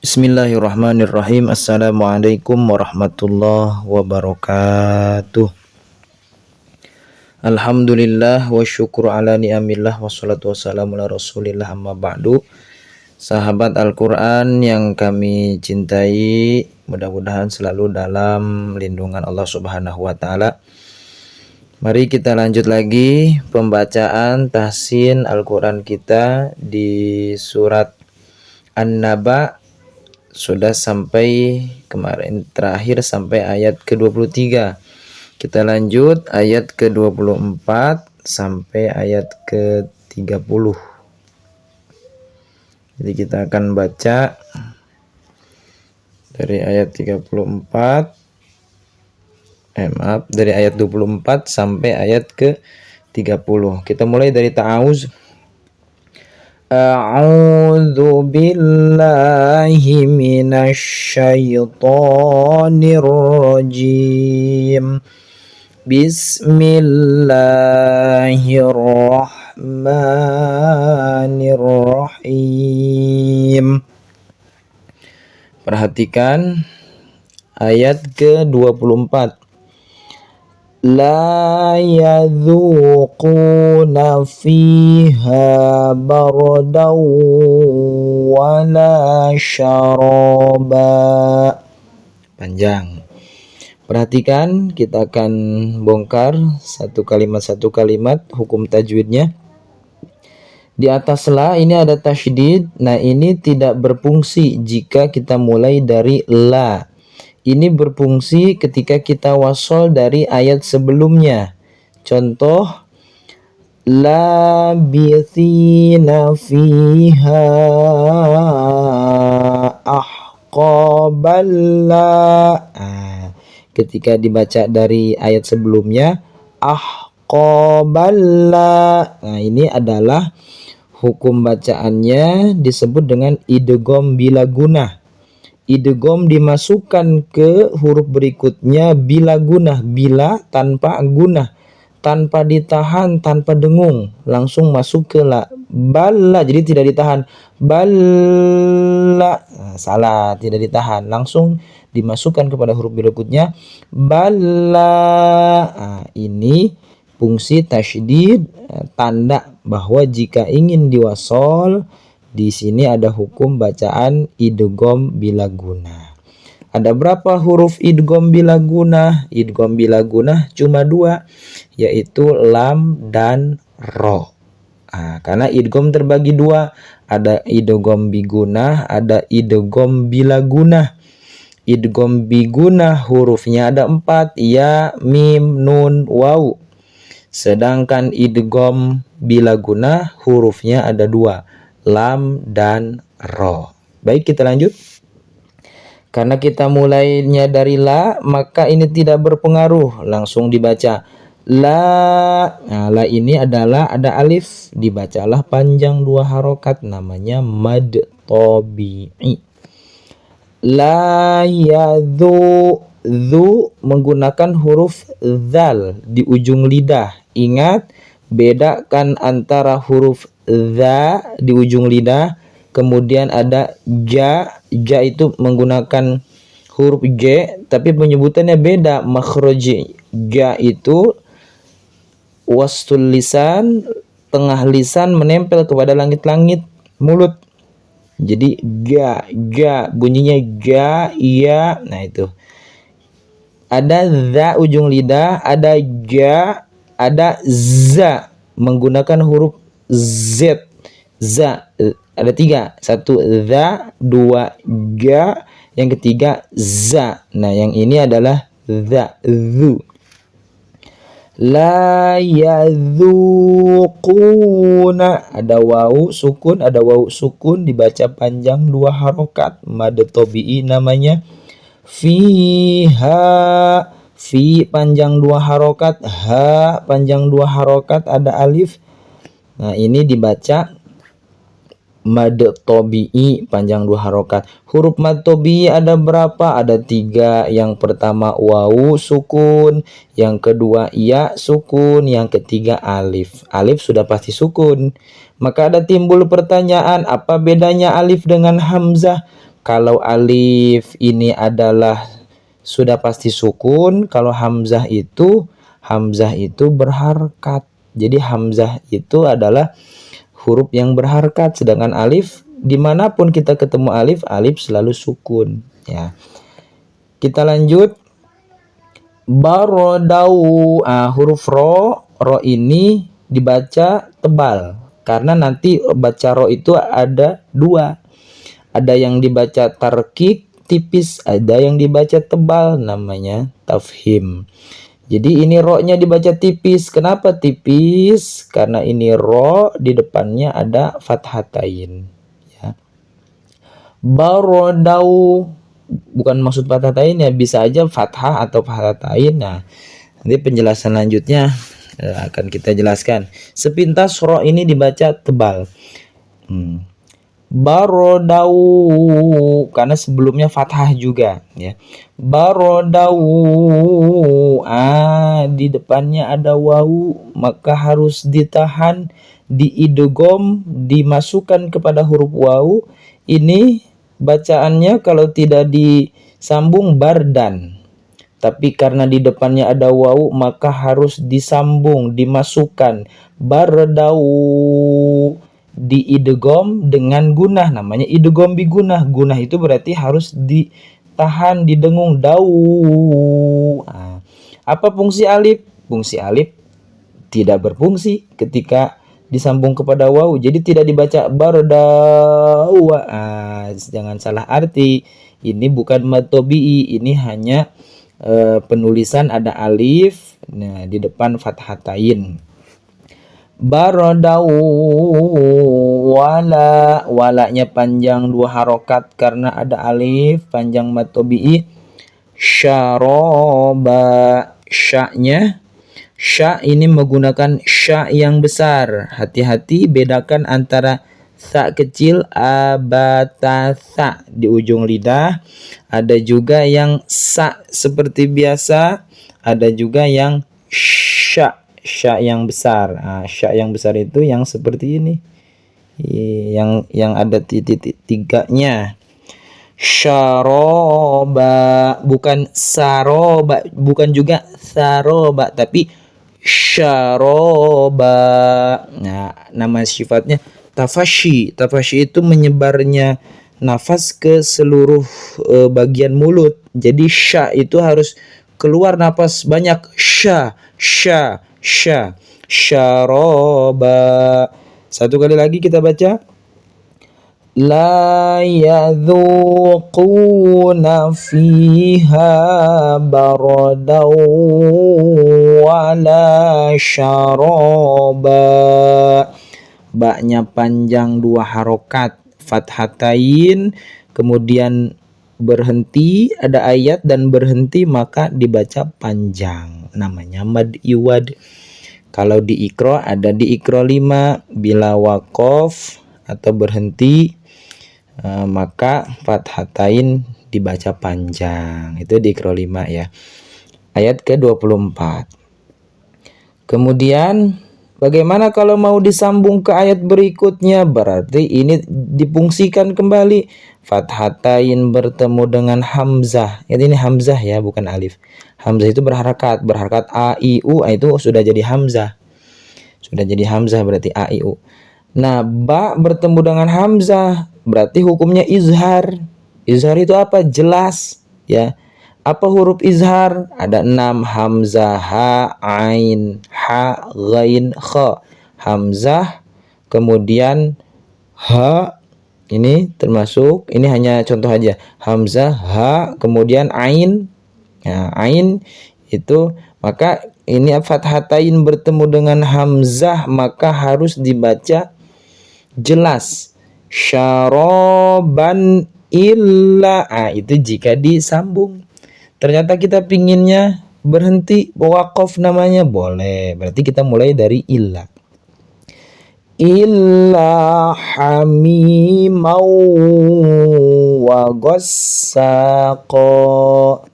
Bismillahirrahmanirrahim. Assalamualaikum warahmatullahi wabarakatuh. Alhamdulillah wa syukur ala ni'amillah wassalatu wassalamu ala rasulillah amma ba'du. Sahabat Al-Quran yang kami cintai, mudah-mudahan selalu dalam lindungan Allah subhanahu wa ta'ala. Mari kita lanjut lagi pembacaan tahsin Al-Quran kita di surat An-Naba. Sudah sampai kemarin terakhir sampai ayat ke-23. Kita lanjut ayat ke-24 sampai ayat ke-30. Jadi kita akan baca dari ayat dari ayat 24 sampai ayat ke-30. Kita mulai dari ta'awuz. A'udzu billahi minasy syaithanir rajim. Bismillahirrahmanirrahim. Perhatikan ayat ke-24. La yadzuquna fiha bardaw wala syaraba. Panjang. Perhatikan, kita akan bongkar satu kalimat hukum tajwidnya. Di atas la ini ada tasydid. Nah, ini tidak berfungsi jika kita mulai dari la. Ini berfungsi ketika kita wasol dari ayat sebelumnya. Contoh, labithina fiha ahqaballa. Ketika dibaca dari ayat sebelumnya, ahqaballa. Nah, ini adalah hukum bacaannya disebut dengan idgham bila gunah. Idgham dimasukkan ke huruf berikutnya bila gunah, bila tanpa gunah, tanpa ditahan, tanpa dengung, langsung masuk ke la. Balla, jadi tidak ditahan. Balla, salah, tidak ditahan, langsung dimasukkan kepada huruf berikutnya. Balla. Ini fungsi tasydid, tanda bahwa jika ingin diwasol, di sini ada hukum bacaan idgham bila gunah. Ada berapa huruf idgham bila gunah? Idgham bila gunah cuma 2, yaitu lam dan ro. Karena idgham terbagi 2, ada idgham bigunah, ada idgham bila gunah. Idgham bigunah hurufnya ada 4, ya, mim, nun, waw. Sedangkan idgham bila gunah hurufnya ada 2, lam dan ro. Baik, kita lanjut. Karena kita mulainya dari la, maka ini tidak berpengaruh, langsung dibaca la. Nah, la ini adalah ada alif, dibacalah panjang 2 harokat, namanya mad tabi'i. La yadzu, zu menggunakan huruf zal di ujung lidah. Ingat, bedakan antara huruf za di ujung lidah, kemudian ada ja. Ja itu menggunakan huruf j, tapi penyebutannya beda. Makhraj ja itu wastul lisan, tengah lisan menempel kepada langit-langit mulut. Jadi ga, ga bunyinya ga, iya. Nah, itu. Ada za ujung lidah, ada ja, ada za menggunakan huruf z. Za ada 3, 1 za, 2 ga, yang ketiga za. Nah, yang ini adalah za, zu. La yadzuquna, ada wawu sukun, ada wawu sukun, dibaca panjang 2 harokat, mad tabi'i namanya. Fiha, fi panjang 2 harokat, ha panjang 2 harokat, ada alif. Nah, ini dibaca mad tabi'i panjang 2 harokat. Huruf mad tabi'i ada berapa? Ada 3. Yang pertama wawu sukun, yang kedua ya sukun, yang ketiga alif. Alif sudah pasti sukun. Maka ada timbul pertanyaan, apa bedanya alif dengan hamzah? Kalau alif ini adalah sudah pasti sukun, kalau hamzah itu berharkat. Jadi hamzah itu adalah huruf yang berharkat, sedangkan alif dimanapun kita ketemu alif selalu sukun ya. Kita lanjut. Barodau, huruf ro ini dibaca tebal karena nanti baca ro itu ada dua, ada yang dibaca tarkik tipis, ada yang dibaca tebal, namanya tafhim. Jadi ini ro-nya dibaca tipis. Kenapa tipis? Karena ini ro di depannya ada fathatain ya. Barodau bukan maksud fathatain ya, bisa aja fathah atau fathatain. Nah, nanti penjelasan lanjutnya akan kita jelaskan. Sepintas ro ini dibaca tebal. Barodau karena sebelumnya fathah juga ya. Barodau, di depannya ada wawu, maka harus ditahan, diidgham, dimasukkan kepada huruf wawu. Ini bacaannya kalau tidak disambung bardan, tapi karena di depannya ada wawu maka harus disambung, dimasukkan. Bardau, diidgham dengan gunah, namanya idgham bigunah. Gunah itu berarti harus ditahan, didengung. Dau. Apa fungsi alif? Fungsi alif tidak berfungsi ketika disambung kepada wawu, jadi tidak dibaca bardau. Jangan salah arti, ini bukan mad tabi'i, ini hanya penulisan ada alif di depan fathatain. Barodau walanya panjang 2 harokat karena ada alif, panjang mad tabi'i. Syaroba, sya ini menggunakan sya yang besar. Hati-hati bedakan antara sa kecil abatasa di ujung lidah, ada juga yang sa seperti biasa, ada juga yang sya yang besar. Sya yang besar itu yang seperti ini, yang ada titik tiganya. Syaroba, bukan saroba, bukan juga saroba, tapi syaroba. Nah, nama sifatnya tafashi. Tafashi itu menyebarnya nafas ke seluruh bagian mulut. Jadi sya itu harus keluar nafas banyak. Sya. Syaroba. Satu kali lagi kita baca. La yadhuquna fiha baradan wala syaraba. Baknya panjang 2 harokat, fathatain, kemudian berhenti, ada ayat dan berhenti, maka dibaca panjang, namanya mad iwad. Kalau di iqra ada di iqra 5, bila waqaf atau berhenti maka fathatain dibaca panjang. Itu di iqra 5 ya. Ayat ke-24. Kemudian bagaimana kalau mau disambung ke ayat berikutnya? Berarti ini difungsikan kembali. Fathatain bertemu dengan hamzah. Ini hamzah ya, bukan alif. Hamzah itu berharakat a i u, itu sudah jadi hamzah. Sudah jadi hamzah berarti a i u. Nah, ba bertemu dengan hamzah berarti hukumnya izhar. Izhar itu apa? Jelas ya. Apa huruf izhar? Ada 6, hamzah, ha, ain, ha, ghain, kha. Hamzah, kemudian ha, ini termasuk, ini hanya contoh aja. Hamzah, ha, kemudian ain. Ya, ain itu, maka ini fathatain bertemu dengan hamzah maka harus dibaca jelas. Syaroban illa, itu jika disambung. Ternyata kita pinginnya berhenti, waqaf namanya, boleh. Berarti kita mulai dari illa. Illa hamimau wa ghassaqo.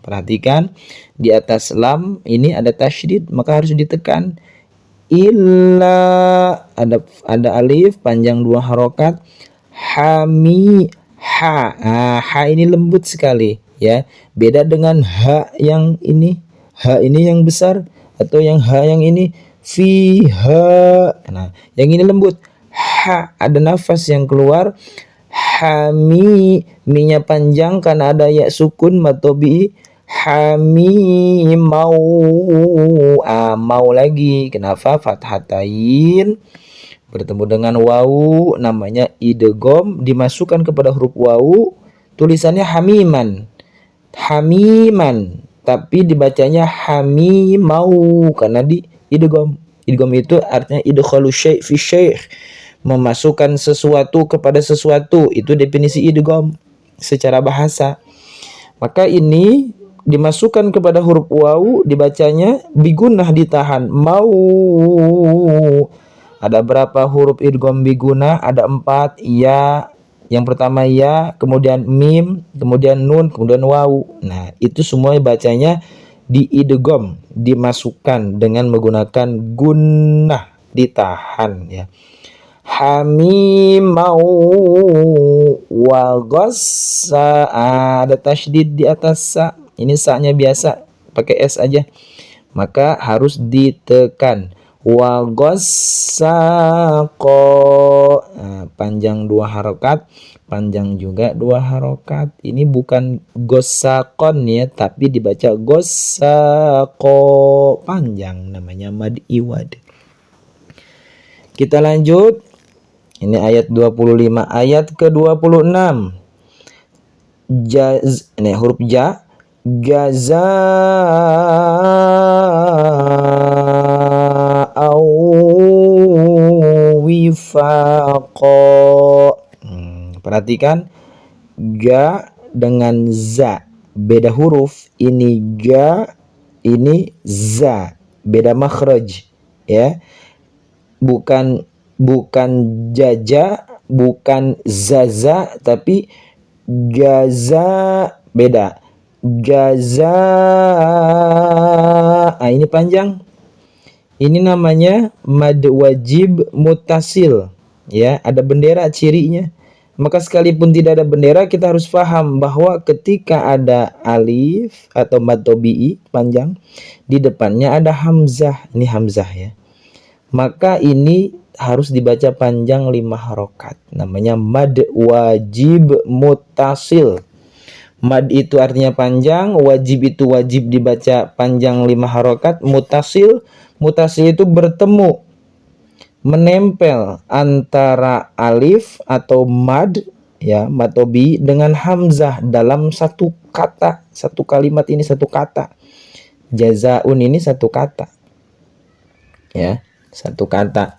Perhatikan di atas lam ini ada tasydid, maka harus ditekan. Illa, ada alif panjang 2 harokat. ha. Ha ini lembut sekali ya. Beda dengan ha yang ini. Ha ini yang besar atau yang ha yang ini fiha. Nah, yang ini lembut. Ha ada nafas yang keluar. Mi-nya panjang karena ada ya sukun matobi. Mau. Mau lagi. Kenapa? Fathatain bertemu dengan wawu, namanya idgham, dimasukkan kepada huruf wawu, tulisannya hamiman. Hamiman, tapi dibacanya hamimau karena di idgham. Idgham itu artinya idkhalu syai' fi syai', memasukkan sesuatu kepada sesuatu. Itu definisi idgham secara bahasa. Maka ini dimasukkan kepada huruf wawu, dibacanya bigunah, ditahan. Mau. Ada berapa huruf idgham bigunah? Ada 4. Ya, yang pertama ya, kemudian mim, kemudian nun, kemudian wawu. Nah, itu semuanya bacanya di idgham, dimasukkan dengan menggunakan gunnah, ditahan ya. Hamimau wa ghassa, ada tasydid di atas sa. Ini sa-nya biasa pakai s aja, maka harus ditekan. Wa ghassaqo, panjang 2 harokat, panjang juga 2 harokat. Ini bukan gosakon ya, tapi dibaca gosako, panjang, namanya mad iwad. Kita lanjut. Ini ayat 25. Ayat ke-26. Ini huruf ja. Gaza wifaqo. Perhatikan ga dengan za, beda huruf. Ini ga, ini za, beda makhraj ya. Bukan jaja, bukan zaza, tapi gaza, beda. Gaza. Ini panjang. Ini namanya mad wajib mutasil ya, ada bendera cirinya. Maka sekalipun tidak ada bendera, kita harus paham bahwa ketika ada alif atau mad tabi'i panjang, di depannya ada hamzah. Ini hamzah ya. Maka ini harus dibaca panjang 5 harokat. Namanya mad wajib mutasil. Mad itu artinya panjang, wajib itu wajib dibaca panjang 5 harokat. Mutasil itu bertemu, menempel antara alif atau mad ya, matobi dengan hamzah dalam satu kata, satu kalimat. Ini satu kata. Jazaun ini satu kata ya, satu kata.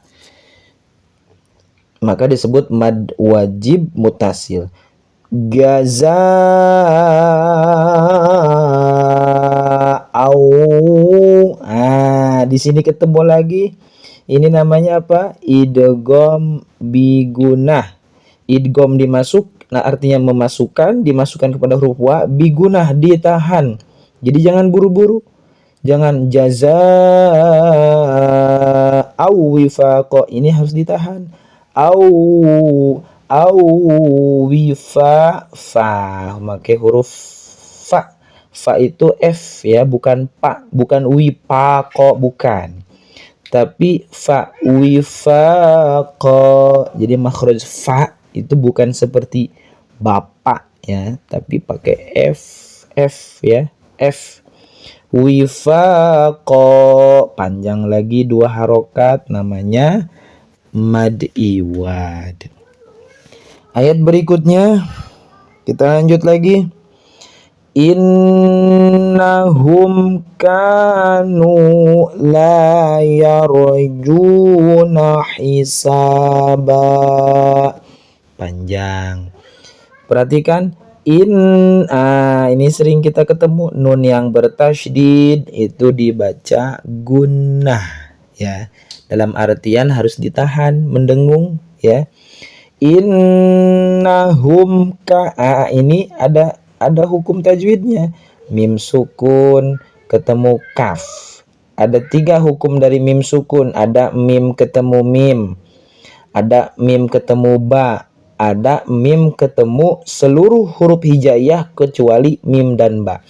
Maka disebut mad wajib mutasil. Gaza di sini ketemu lagi. Ini namanya apa? Idgham bigunah. Idgham dimasuk, nah artinya memasukkan, dimasukkan kepada huruf wa. Bigunah, ditahan. Jadi jangan buru-buru. Jangan jaza wifaqo, ini harus ditahan. Wifa fa, pakai huruf fa. Fa itu f ya, bukan pa, bukan wipaqo, bukan. Tapi fa wifaqo. Jadi makhraj fa itu bukan seperti bapak ya, tapi pakai f ya, f. Wifaqo, panjang lagi 2 harokat, namanya mad iwad. Ayat berikutnya kita lanjut lagi. Innahum kanu la yarjuna hisaba. Panjang. Perhatikan ini sering kita ketemu nun yang bertasydid itu dibaca gunnah ya. Dalam artian harus ditahan, mendengung ya. Innahum ini ada hukum tajwidnya. Mim sukun ketemu kaf. Ada 3 hukum dari mim sukun. Ada mim ketemu mim, ada mim ketemu ba, ada mim ketemu seluruh huruf hijaiyah kecuali mim dan ba.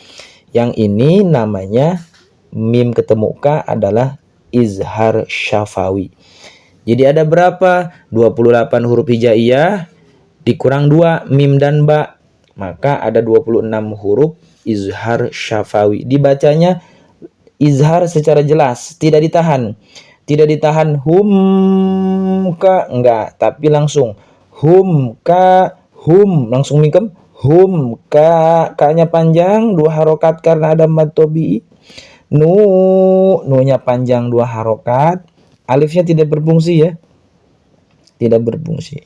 Yang ini namanya mim ketemu ka adalah izhar syafawi. Jadi ada berapa? 28 huruf hijaiyah dikurang 2 mim dan ba. Maka ada 26 huruf izhar syafawi. Dibacanya izhar secara jelas, tidak ditahan. Tidak ditahan hum ka, enggak, tapi langsung hum ka, hum, langsung mingkem hum ka, ka-nya panjang 2 harokat karena ada mad tobi. Nu-nya panjang 2 harokat, alifnya tidak berfungsi ya, tidak berfungsi.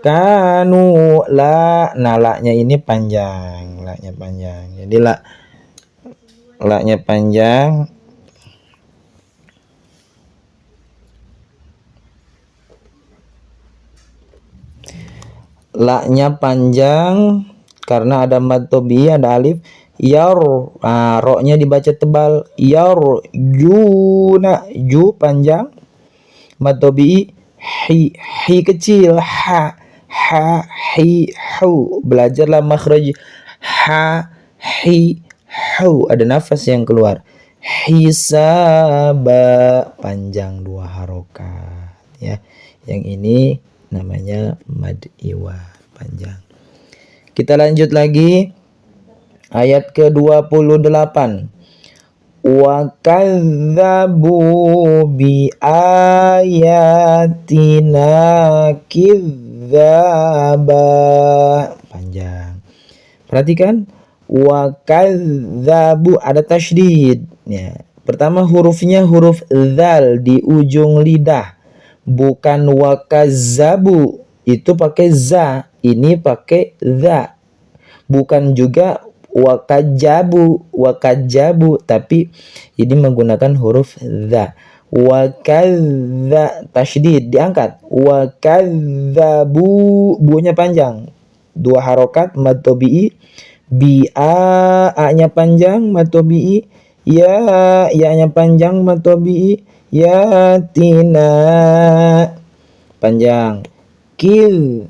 Kanu la, nah la-nya ini panjang, la-nya panjang, jadi la-nya panjang. La-nya panjang karena ada mad tobi, ada alif. Yar, ro-nya dibaca tebal. Yar, yuna, ju panjang. Mad tobi, hi kecil. Ha, hi, hu. Belajarlah makhraj ha, hi, hu. Ada nafas yang keluar. Hisaba, panjang 2 harokat ya. Yang ini namanya mad iwa, panjang. Kita lanjut lagi ayat ke-28. Wa kadzabu bi ayatina kidzaba, panjang. Perhatikan wa kadzabu ada tasydid ya. Pertama hurufnya huruf dzal di ujung lidah, bukan wakazabu, itu pakai za, ini pakai za. Bukan juga wakajabu, tapi ini menggunakan huruf za. Wakadza, tasydid diangkat, wakadzabu, bu-nya panjang 2 harokat mad tobi'i, a-nya panjang mad tobi'i, ya-nya panjang mad tobi'i, yatina panjang.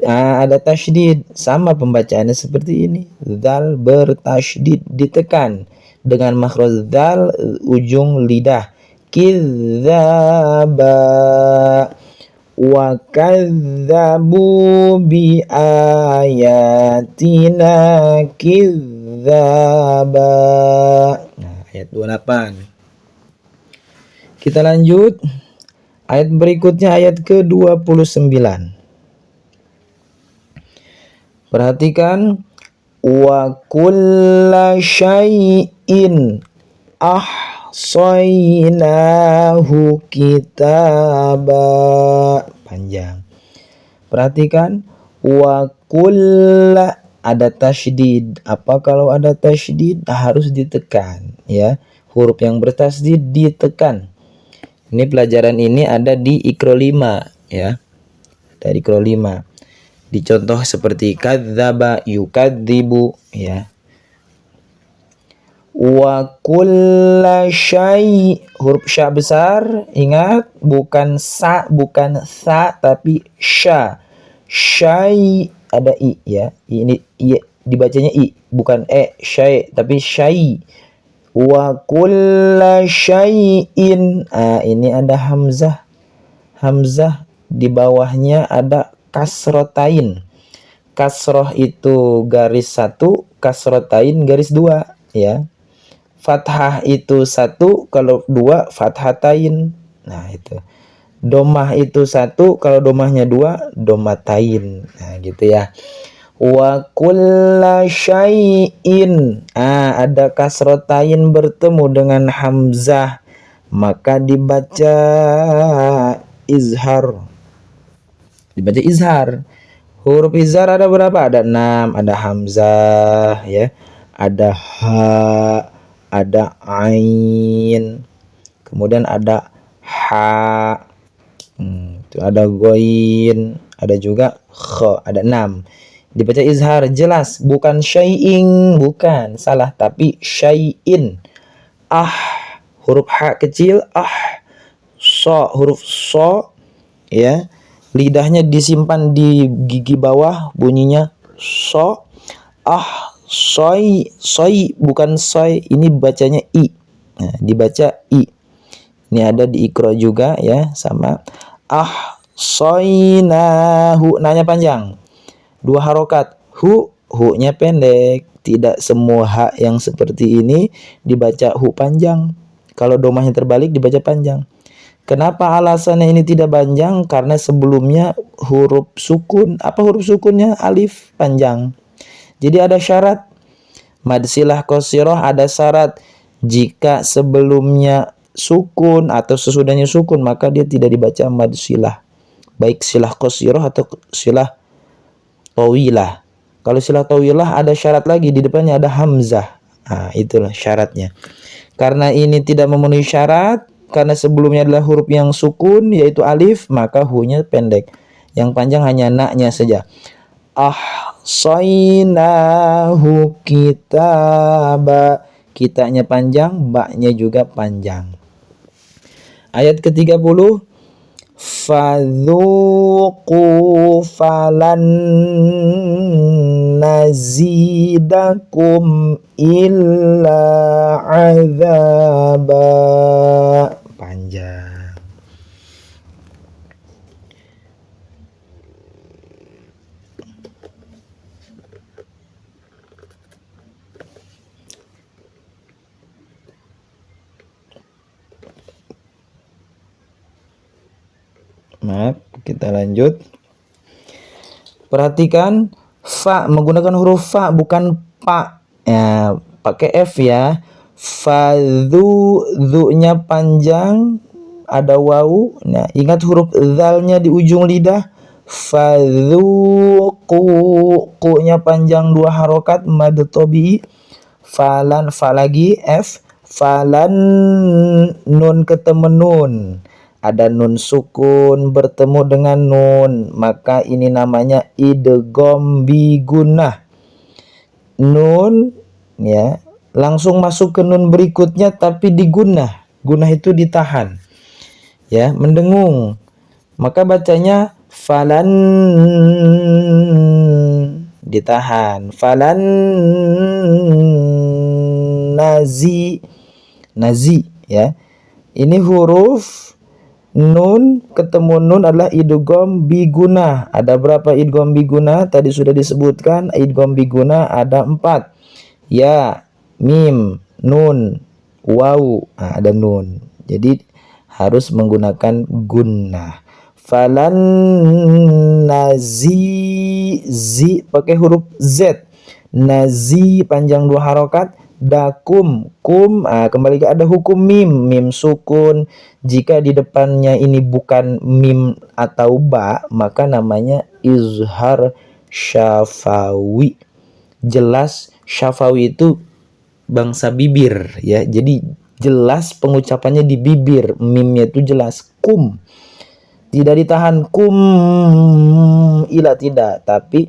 Ada tasydid, sama pembacaannya seperti ini. Dzal bertasydid, ditekan dengan makhraj dzal ujung lidah. Kidzaba wa kadzabu bi ayatina kidzaba. Nah, ayat 28. Kita lanjut. Ayat berikutnya ayat ke-29. Perhatikan wa kulla syai'in ahsaynahu kitaba, panjang. Perhatikan wa kulla, ada tasydid. Apa kalau ada tasydid? Harus ditekan ya. Huruf yang bertasydid ditekan. Ini pelajaran ini ada di Iqra 5 ya. Dari Iqra 5. Dicontoh seperti kadzaba, yukadzibu ya. Wa kulla syai, huruf sya besar, ingat bukan sa, bukan sa, tapi sya. Syai ada i ya. Ini i dibacanya i, bukan syai, tapi syai. Wa kulla syai'in, ini ada hamzah. Hamzah di bawahnya ada kasrotain. Kasroh itu garis 1, kasrotain garis 2 ya. Fathah itu 1, kalau 2 fathatain. Nah itu. Domah itu 1, kalau domahnya 2 domatain. Nah gitu ya. Wa kulla syai'in, ada kasrotain bertemu dengan hamzah, maka dibaca izhar. Dibaca izhar. Huruf izhar ada berapa? Ada 6. Ada hamzah ya, ada ha, ada ain, kemudian ada ha, ada goin, ada juga kha, ada 6. Dibaca izhar jelas, bukan syai'in, bukan, salah, tapi syai'in. Huruf ha kecil, so, huruf so ya, lidahnya disimpan di gigi bawah, bunyinya so. Soi bukan soy, ini bacanya i. Nah, dibaca i. Ini ada di Iqra juga ya, sama. Soinahu, nanya panjang. 2 harokat. Hu-nya pendek. Tidak semua ha yang seperti ini dibaca hu panjang. Kalau domahnya terbalik dibaca panjang. Kenapa alasannya ini tidak panjang? Karena sebelumnya huruf sukun. Apa huruf sukunnya? Alif panjang. Jadi ada syarat. Mad silah qasirah ada syarat. Jika sebelumnya sukun atau sesudahnya sukun, maka dia tidak dibaca mad silah. Baik silah qasirah atau silah tawilah. Kalau silah tawilah ada syarat lagi, di depannya ada hamzah. Nah, itulah syaratnya. Karena ini tidak memenuhi syarat, karena sebelumnya adalah huruf yang sukun yaitu alif, maka hu-nya pendek. Yang panjang hanya na-nya saja. Ahsaynahu kitaba. Kitanya panjang, ba-nya juga panjang. Ayat ke-30. Fadzuqu falan nazidakum illa azaba. Panjang. Maaf, kita lanjut. Perhatikan fa menggunakan huruf fa bukan pa. Ya, pakai f ya. Zu-nya panjang, ada wawu. Nah, ingat huruf zalnya di ujung lidah. Ku-nya panjang 2 harokat mad tabii. Falan, fa lagi f. Falan, nun ketemu nun. Ada nun sukun bertemu dengan nun, maka ini namanya idgham bi gunnah. Nun ya langsung masuk ke nun berikutnya tapi digunnah. Gunnah itu ditahan. Ya, mendengung. Maka bacanya falan, ditahan. Falan nazi ya. Ini huruf nun ketemu nun adalah idgham bi gunnah. Ada berapa idgham bi gunnah? Tadi sudah disebutkan idgham bi gunnah ada 4. Ya, mim, nun, wawu. Nah, ada nun. Jadi harus menggunakan gunnah. Falan nazi pakai huruf z. Nazi panjang 2 harokat. Dakum, kum, kembali ke ada hukum mim sukun. Jika di depannya ini bukan mim atau ba, maka namanya izhar syafawi. Jelas syafawi itu bangsa bibir ya. Jadi jelas pengucapannya di bibir, mimnya itu jelas. Kum tidak ditahan, kum ila tidak, tapi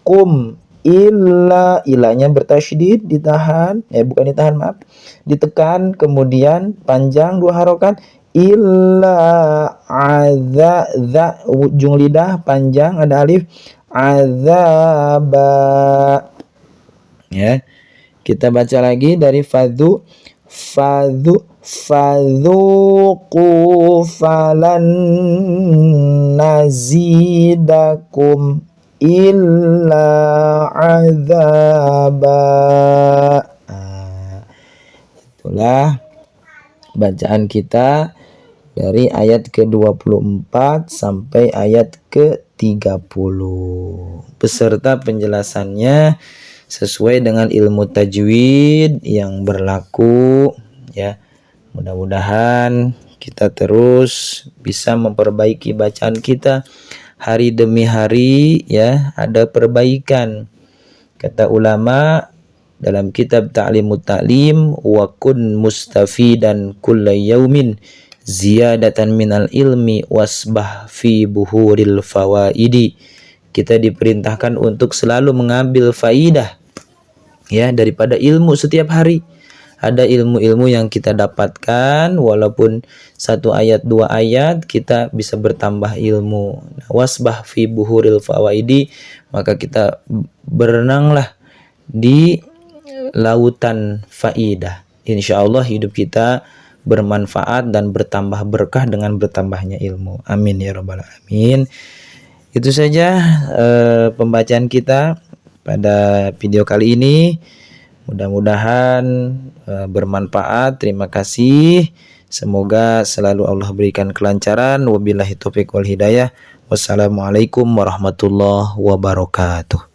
kum illa, ilanya bertasydid ditahan, bukan ditahan, maaf, ditekan, kemudian panjang 2 harokat. Illa za ujung lidah panjang ada alif. Azaba ya. Kita baca lagi dari fadzuqu falan nazidakum illa azaba. Itulah bacaan kita dari ayat ke-24 sampai ayat ke-30 beserta penjelasannya sesuai dengan ilmu tajwid yang berlaku ya. Mudah-mudahan kita terus bisa memperbaiki bacaan kita hari demi hari ya, ada perbaikan. Kata ulama dalam kitab Ta'limut Ta'lim, wa kun mustafidan kulla yaumin ziyadatan minal ilmi wasbah fi buhuril fawaidi. Kita diperintahkan untuk selalu mengambil faidah ya daripada ilmu setiap hari. ada ilmu-ilmu yang kita dapatkan, walaupun 1 ayat 2 ayat kita bisa bertambah ilmu. Wasbah fi buhuril fawaidi, maka kita berenanglah di lautan faidah. Insya Allah hidup kita bermanfaat dan bertambah berkah dengan bertambahnya ilmu. Amin ya rabbal alamin. Itu saja pembacaan kita pada video kali ini. Mudah-mudahan bermanfaat. Terima kasih. Semoga selalu Allah berikan kelancaran. Wabillahi taufiq wal hidayah. Wassalamualaikum warahmatullahi wabarakatuh.